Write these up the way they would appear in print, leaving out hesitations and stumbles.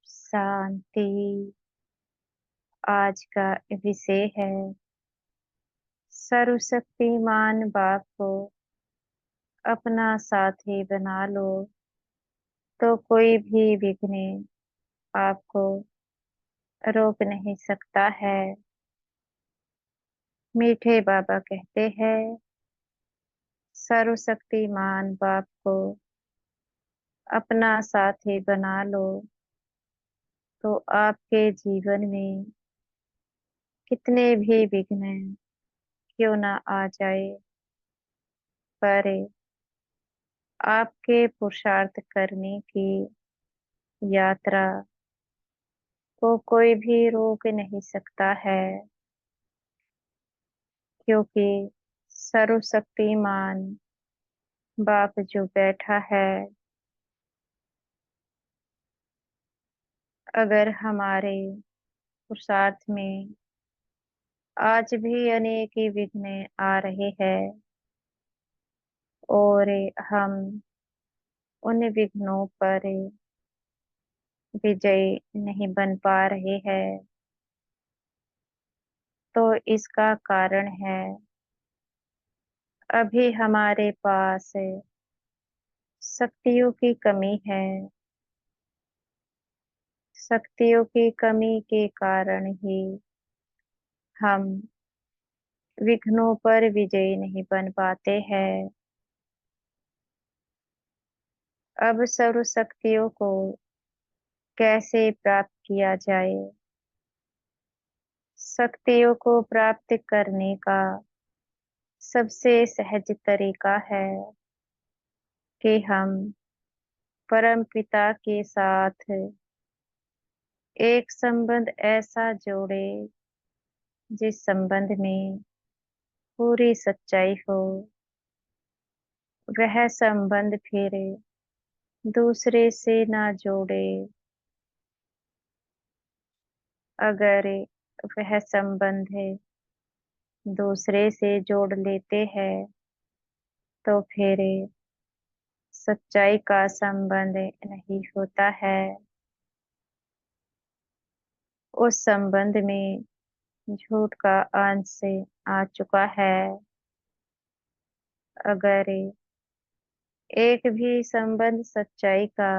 शांति। आज का विषय है सर्वशक्तिमान बाप को अपना साथी बना लो तो कोई भी विघ्न आपको रोक नहीं सकता है। मीठे बाबा कहते हैं सर्वशक्तिमान बाप को अपना साथी बना लो तो आपके जीवन में कितने भी विघ्न क्यों ना आ जाए, पर आपके पुरुषार्थ करने की यात्रा को कोई भी रोक नहीं सकता है, क्योंकि सर्वशक्तिमान बाप जो बैठा है, अगर हमारे पुरुषार्थ में आज भी अनेक ही विघ्न आ रहे हैं और हम उन विघ्नों पर विजयी नहीं बन पा रहे हैं, तो इसका कारण है अभी हमारे पास शक्तियों की कमी है। शक्तियों की कमी के कारण ही हम विघ्नों पर विजयी नहीं बन पाते हैं। अब सर्व शक्तियों को कैसे प्राप्त किया जाए? शक्तियों को प्राप्त करने का सबसे सहज तरीका है कि हम परम पिता के साथ एक संबंध ऐसा जोड़े जिस संबंध में पूरी सच्चाई हो। वह संबंध फिर दूसरे से ना जोड़े। अगर वह संबंध दूसरे से जोड़ लेते हैं तो फिर सच्चाई का संबंध नहीं होता है। उस संबंध में झूठ का अंश आ चुका है। अगर एक भी संबंध सच्चाई का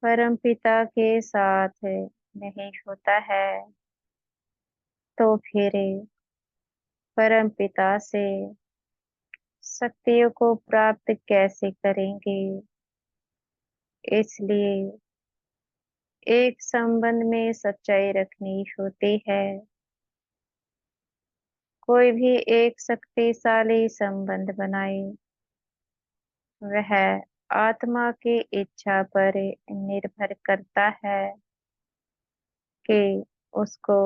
परम पिता के साथ नहीं होता है तो फिर परम पिता से शक्तियों को प्राप्त कैसे करेंगे? इसलिए एक संबंध में सच्चाई रखनी होती है। कोई भी एक शक्तिशाली संबंध बनाए, वह आत्मा की इच्छा पर निर्भर करता है कि उसको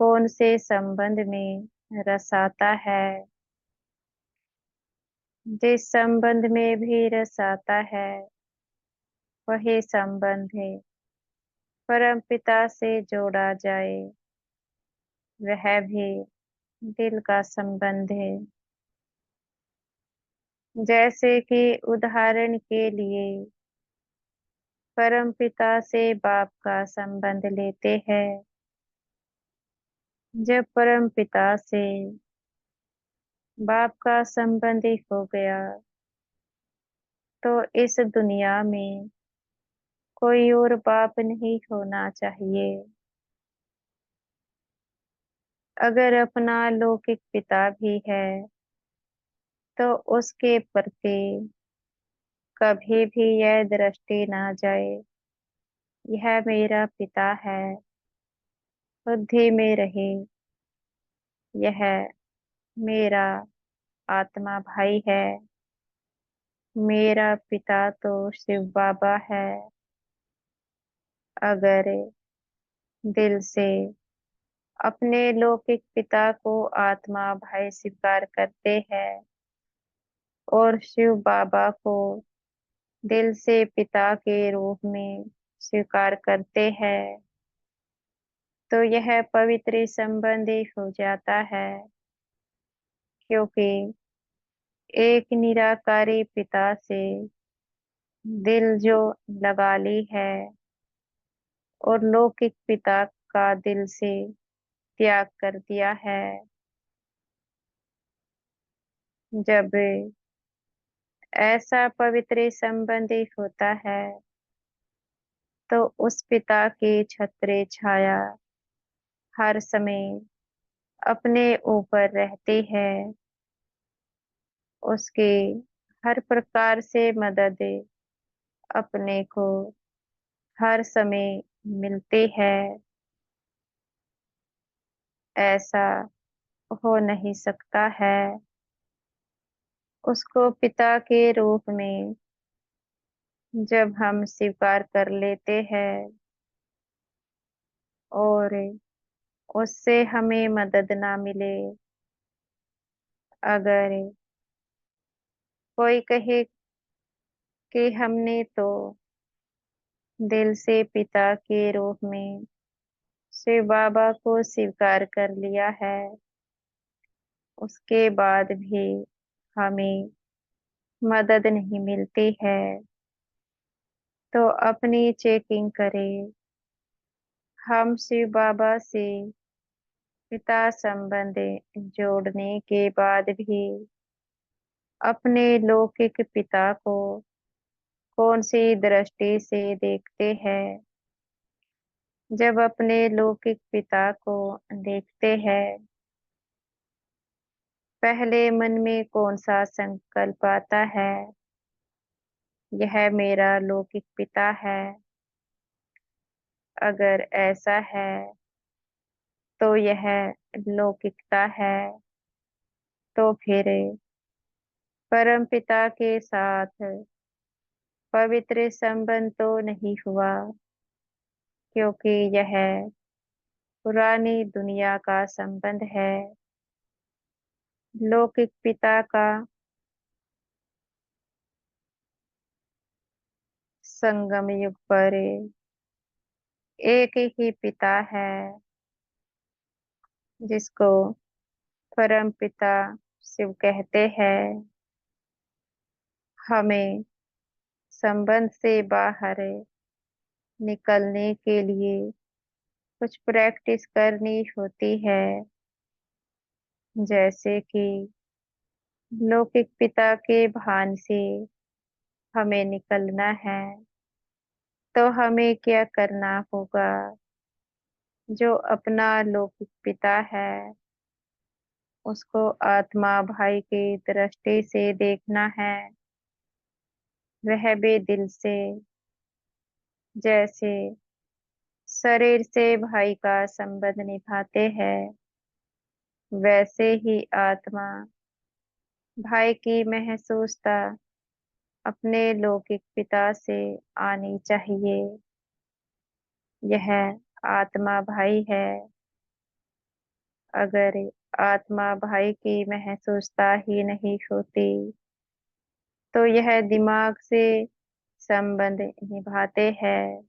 कौन से संबंध में रस आता है। जिस संबंध में भी रस आता है, वही संबंध परम पिता से जोड़ा जाए। वह भी दिल का संबंध है। जैसे कि उदाहरण के लिए परम पिता से बाप का संबंध लेते हैं। जब परम पिता से बाप का संबंध हो गया तो इस दुनिया में कोई और बाप नहीं होना चाहिए। अगर अपना लौकिक पिता भी है तो उसके प्रति कभी भी यह दृष्टि ना जाए, यह मेरा पिता है। बुद्धि में रहे यह मेरा आत्मा भाई है। मेरा पिता तो शिव बाबा है। अगर दिल से अपने लौकिक पिता को आत्मा भाई स्वीकार करते हैं और शिव बाबा को दिल से पिता के रूप में स्वीकार करते हैं, तो यह पवित्र संबंध हो जाता है। क्योंकि एक निराकारी पिता से दिल जो लगा ली है, और लौकिक पिता का दिल से त्याग कर दिया है। जब ऐसा पवित्र संबंध होता है तो उस पिता की छत्र छाया हर समय अपने ऊपर रहती है। उसकी हर प्रकार से मदद अपने को हर समय मिलती है। ऐसा हो नहीं सकता है। उसको पिता के रूप में जब हम स्वीकार कर लेते हैं और उससे हमें मदद ना मिले, अगर कोई कहे कि हमने तो दिल से पिता के रूप में शिव बाबा को स्वीकार कर लिया है, उसके बाद भी हमें मदद नहीं मिलती है, तो अपनी चेकिंग करें। हम शिव बाबा से पिता संबंध जोड़ने के बाद भी अपने लौकिक पिता को कौन सी दृष्टि से देखते हैं। जब अपने लौकिक पिता को देखते हैं, पहले मन में कौन सा संकल्प आता है? यह मेरा लौकिक पिता है। अगर ऐसा है तो यह लौकिकता है, तो फिर परम पिता के साथ पवित्र संबंध तो नहीं हुआ, क्योंकि यह पुरानी दुनिया का संबंध है। लौकिक पिता का संगम युग पर एक ही पिता है, जिसको परम पिता शिव कहते हैं। हमें संबंध से बाहर निकलने के लिए कुछ प्रैक्टिस करनी होती है, जैसे कि लौकिक पिता के भान से हमें निकलना है, तो हमें क्या करना होगा? जो अपना लौकिक पिता है उसको आत्मा भाई की दृष्टि से देखना है। वह भी दिल से, जैसे शरीर से भाई का संबंध निभाते हैं, वैसे ही आत्मा भाई की महसूसता अपने लौकिक पिता से आनी चाहिए। यह आत्मा भाई है। अगर आत्मा भाई की महसूसता ही नहीं होती, तो यह दिमाग से संबंध निभाते हैं,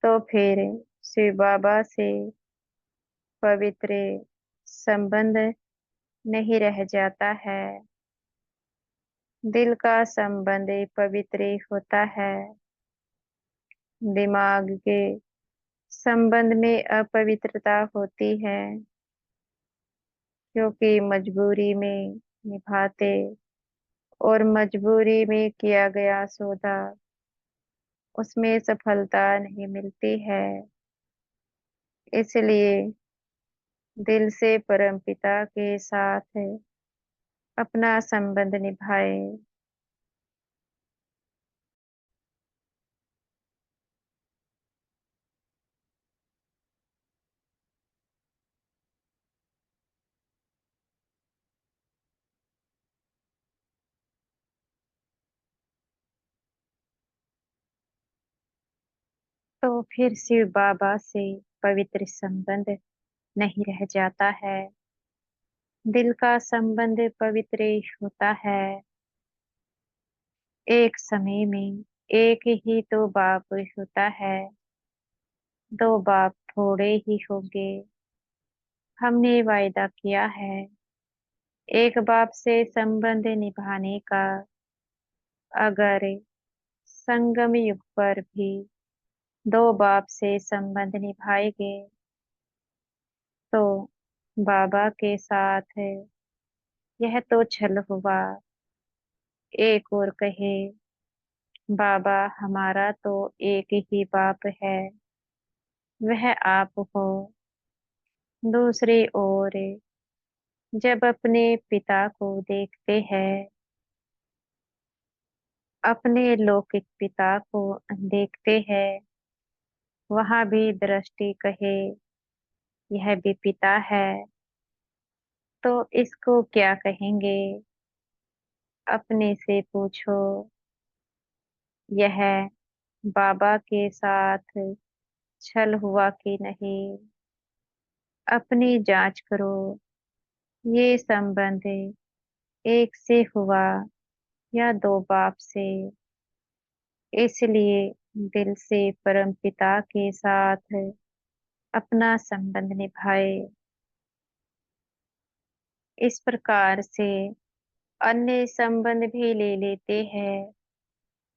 तो फिर शिव बाबा से पवित्र संबंध नहीं रह जाता है। दिल का संबंध पवित्र होता है। दिमाग के संबंध में अपवित्रता होती है, क्योंकि मजबूरी में निभाते और मजबूरी में किया गया सौदा, उसमें सफलता नहीं मिलती है। इसलिए दिल से परम पिता के साथ अपना संबंध निभाए। तो फिर शिव बाबा से पवित्र संबंध नहीं रह जाता है। दिल का संबंध पवित्र होता है। एक समय में एक ही तो बाप होता है, दो बाप थोड़े ही होंगे। हमने वायदा किया है एक बाप से संबंध निभाने का। अगर संगम युग पर भी दो बाप से संबंध निभाएंगे तो बाबा के साथ है, यह तो छल हुआ। एक और कहे, बाबा हमारा तो एक ही बाप है, वह आप हो। दूसरी ओर जब अपने पिता को देखते हैं, अपने लौकिक पिता को देखते हैं, वहां भी दृष्टि कहे यह भी पिता है, तो इसको क्या कहेंगे? अपने से पूछो, यह बाबा के साथ छल हुआ कि नहीं? अपनी जांच करो, ये संबंध एक से हुआ या दो बाप से? इसलिए दिल से परम पिता के साथ अपना संबंध निभाए। इस प्रकार से अन्य संबंध भी ले लेते हैं।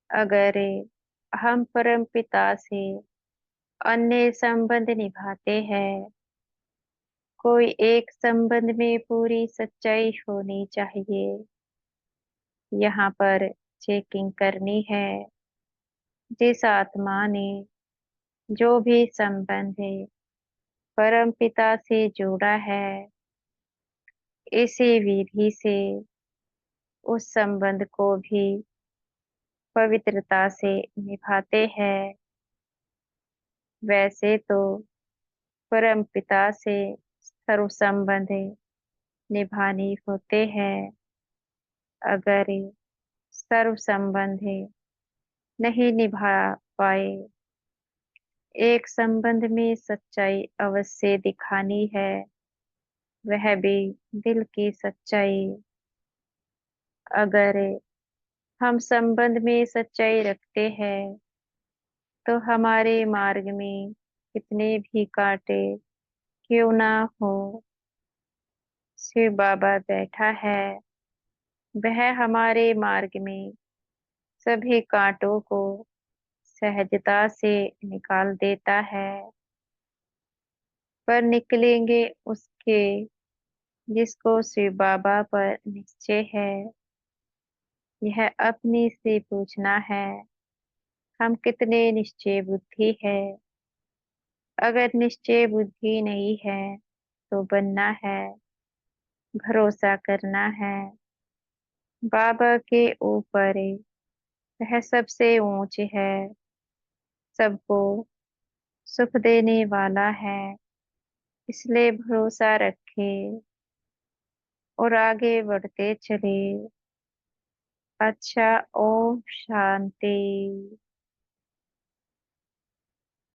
अगर हम परम पिता से अन्य संबंध निभाते हैं, कोई एक संबंध में पूरी सच्चाई होनी चाहिए। यहाँ पर चेकिंग करनी है। जिस आत्मा ने जो भी संबंध परम पिता से जोड़ा है, इसी विधि से उस संबंध को भी पवित्रता से निभाते हैं। वैसे तो परम पिता से सर्व संबंध निभाने होते हैं। अगर सर्व संबंध नहीं निभा पाए, एक संबंध में सच्चाई अवश्य दिखानी है, वह भी दिल की सच्चाई। अगर हम संबंध में सच्चाई रखते हैं, तो हमारे मार्ग में कितने भी कांटे क्यों ना हो, शिव बाबा बैठा है। वह हमारे मार्ग में सभी कांटों को सहजता से निकाल देता है। पर निकलेंगे उसके जिसको शिव बाबा पर निश्चय है। यह अपने से पूछना है, हम कितने निश्चय बुद्धि है। अगर निश्चय बुद्धि नहीं है तो बनना है, भरोसा करना है। बाबा के ऊपर वह सबसे ऊंच है, सबको सुख देने वाला है। इसलिए भरोसा रखे और आगे बढ़ते चले। अच्छा, ओम शांति।